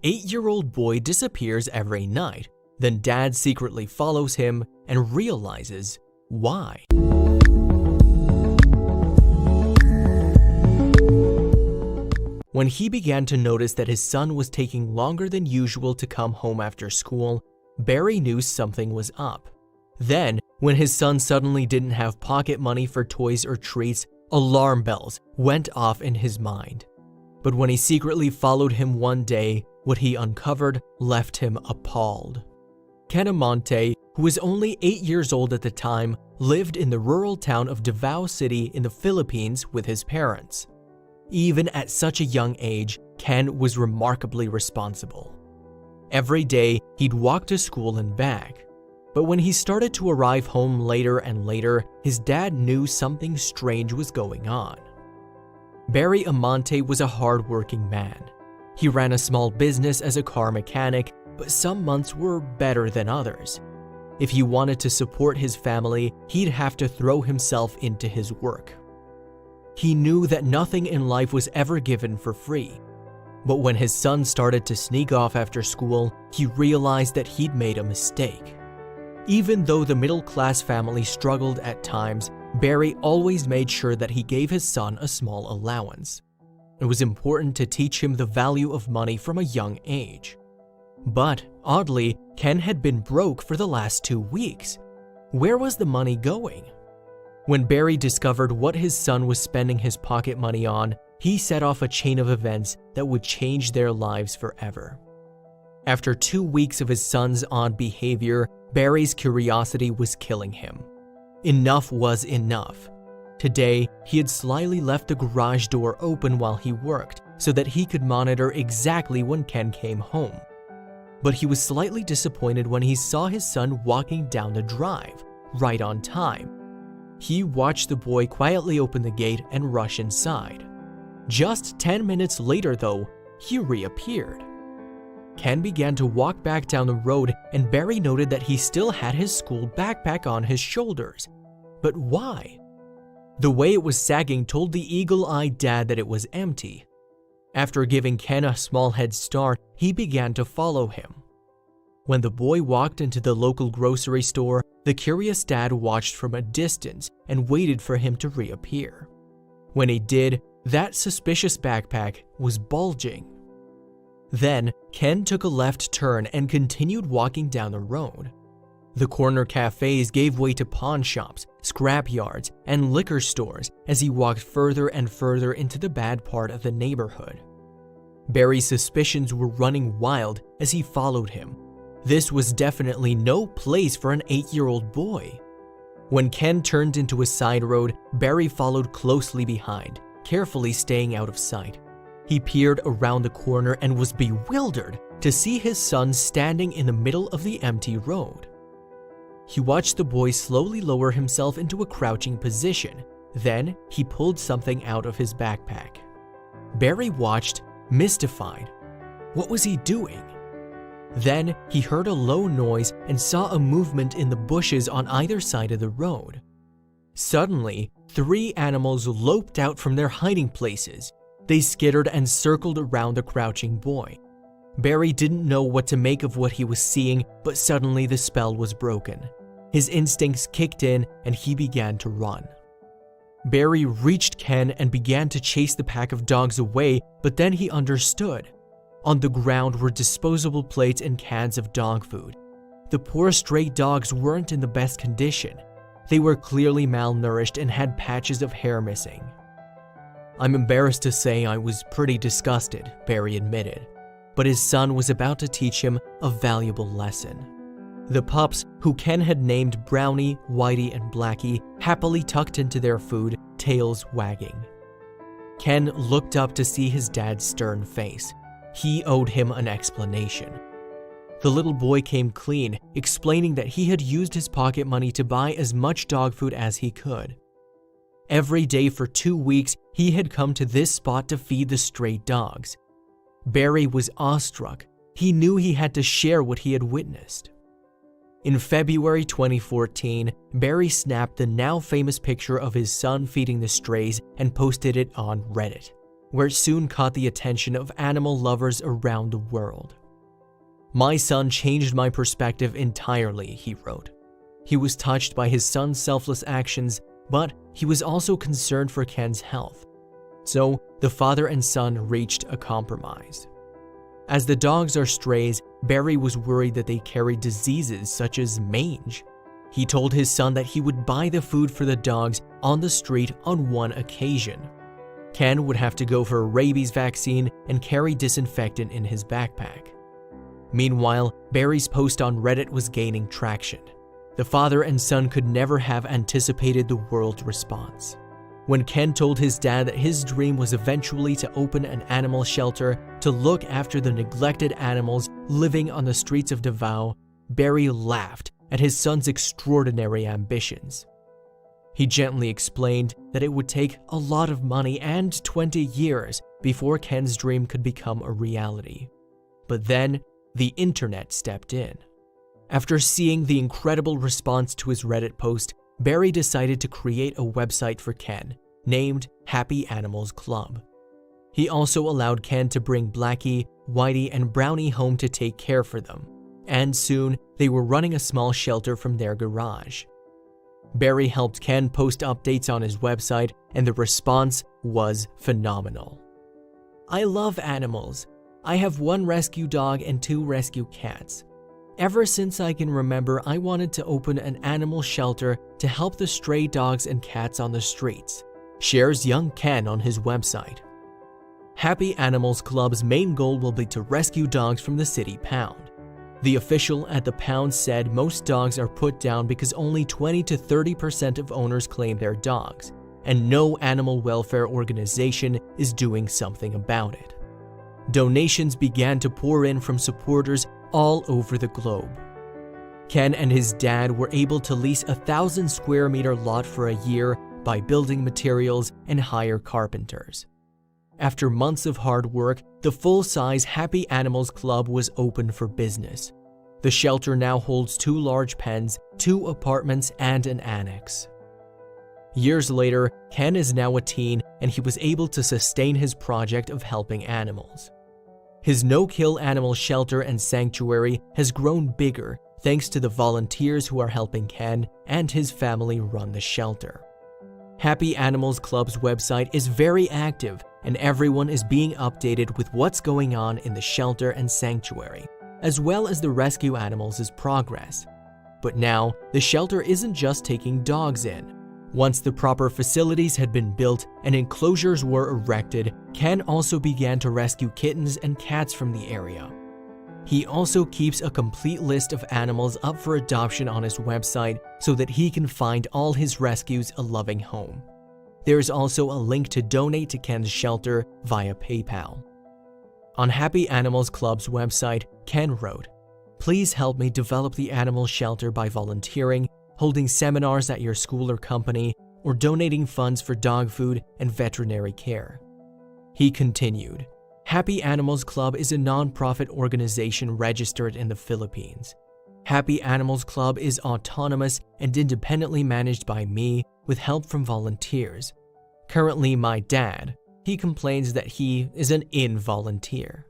8-year-old boy disappears every night, then dad secretly follows him and realizes why. When he began to notice that his son was taking longer than usual to come home after school, Barry knew something was up. Then, when his son suddenly didn't have pocket money for toys or treats, alarm bells went off in his mind. But when he secretly followed him one day, what he uncovered left him appalled. Ken Amante, who was only 8 years old at the time, lived in the rural town of Davao City in the Philippines with his parents. Even at such a young age, Ken was remarkably responsible. Every day, he'd walk to school and back. But when he started to arrive home later and later, his dad knew something strange was going on. Barry Amante was a hard-working man. He ran a small business as a car mechanic, but some months were better than others. If he wanted to support his family, he'd have to throw himself into his work. He knew that nothing in life was ever given for free. But when his son started to sneak off after school, he realized that he'd made a mistake. Even though the middle-class family struggled at times, Barry always made sure that he gave his son a small allowance. It was important to teach him the value of money from a young age. But, oddly, Ken had been broke for the last 2 weeks. Where was the money going? When Barry discovered what his son was spending his pocket money on, he set off a chain of events that would change their lives forever. After 2 weeks of his son's odd behavior, Barry's curiosity was killing him. Enough was enough. Today, he had slyly left the garage door open while he worked so that he could monitor exactly when Ken came home. But he was slightly disappointed when he saw his son walking down the drive, right on time. He watched the boy quietly open the gate and rush inside. Just 10 minutes later, though, he reappeared. Ken began to walk back down the road, and Barry noted that he still had his school backpack on his shoulders. But why? The way it was sagging told the eagle-eyed dad that it was empty. After giving Ken a small head start, he began to follow him. When the boy walked into the local grocery store, the curious dad watched from a distance and waited for him to reappear. When he did, that suspicious backpack was bulging. Then, Ken took a left turn and continued walking down the road. The corner cafes gave way to pawn shops, scrap yards, and liquor stores as he walked further and further into the bad part of the neighborhood. Barry's suspicions were running wild as he followed him. This was definitely no place for an 8-year-old boy. When Ken turned into a side road, Barry followed closely behind, carefully staying out of sight. He peered around the corner and was bewildered to see his son standing in the middle of the empty road. He watched the boy slowly lower himself into a crouching position. Then, he pulled something out of his backpack. Barry watched, mystified. What was he doing? Then, he heard a low noise and saw a movement in the bushes on either side of the road. Suddenly, 3 animals loped out from their hiding places. They skittered and circled around the crouching boy. Barry didn't know what to make of what he was seeing, but suddenly the spell was broken. His instincts kicked in and he began to run. Barry reached Ken and began to chase the pack of dogs away, but then he understood. On the ground were disposable plates and cans of dog food. The poor stray dogs weren't in the best condition. They were clearly malnourished and had patches of hair missing. I'm embarrassed to say I was pretty disgusted, Barry admitted, but his son was about to teach him a valuable lesson. The pups, who Ken had named Brownie, Whitey, and Blackie, happily tucked into their food, tails wagging. Ken looked up to see his dad's stern face. He owed him an explanation. The little boy came clean, explaining that he had used his pocket money to buy as much dog food as he could. Every day for 2 weeks, he had come to this spot to feed the stray dogs. Barry was awestruck. He knew he had to share what he had witnessed. In February 2014, Barry snapped the now famous picture of his son feeding the strays and posted it on Reddit. where it soon caught the attention of animal lovers around the world. "My son changed my perspective entirely," he wrote. He was touched by his son's selfless actions, but he was also concerned for Ken's health. So the father and son reached a compromise. As the dogs are strays, Barry was worried that they carried diseases such as mange. He told his son that he would buy the food for the dogs on the street on one occasion. Ken would have to go for a rabies vaccine and carry disinfectant in his backpack. Meanwhile, Barry's post on Reddit was gaining traction. The father and son could never have anticipated the world's response. When Ken told his dad that his dream was eventually to open an animal shelter to look after the neglected animals living on the streets of Davao, Barry laughed at his son's extraordinary ambitions. He gently explained that it would take a lot of money and 20 years before Ken's dream could become a reality. But then, the internet stepped in. After seeing the incredible response to his Reddit post, Barry decided to create a website for Ken, named Happy Animals Club. He also allowed Ken to bring Blackie, Whitey, and Brownie home to take care for them, and soon they were running a small shelter from their garage. Barry helped Ken post updates on his website, and the response was phenomenal. "I love animals. I have 1 rescue dog and 2 rescue cats. Ever since I can remember, I wanted to open an animal shelter to help the stray dogs and cats on the streets," shares young Ken on his website. Happy Animals Club's main goal will be to rescue dogs from the city pound. The official at the pound said most dogs are put down because only 20 to 30% of owners claim their dogs, and no animal welfare organization is doing something about it. Donations began to pour in from supporters all over the globe. Ken and his dad were able to lease a 1,000 square meter lot for a year, buy building materials, and hire carpenters. After months of hard work, the full-size Happy Animals Club was open for business. The shelter now holds 2 large pens, 2 apartments, and an annex. Years later, Ken is now a teen, and he was able to sustain his project of helping animals. His no-kill animal shelter and sanctuary has grown bigger thanks to the volunteers who are helping Ken and his family run the shelter. Happy Animals Club's website is very active, and everyone is being updated with what's going on in the shelter and sanctuary, as well as the rescue animals' progress. But now, the shelter isn't just taking dogs in. Once the proper facilities had been built and enclosures were erected, Ken also began to rescue kittens and cats from the area. He also keeps a complete list of animals up for adoption on his website so that he can find all his rescues a loving home. There is also a link to donate to Ken's shelter via PayPal. On Happy Animals Club's website, Ken wrote, "Please help me develop the animal shelter by volunteering, holding seminars at your school or company, or donating funds for dog food and veterinary care." He continued, "Happy Animals Club is a non-profit organization registered in the Philippines. Happy Animals Club is autonomous and independently managed by me with help from volunteers. Currently my dad, he complains that he is an involunteer."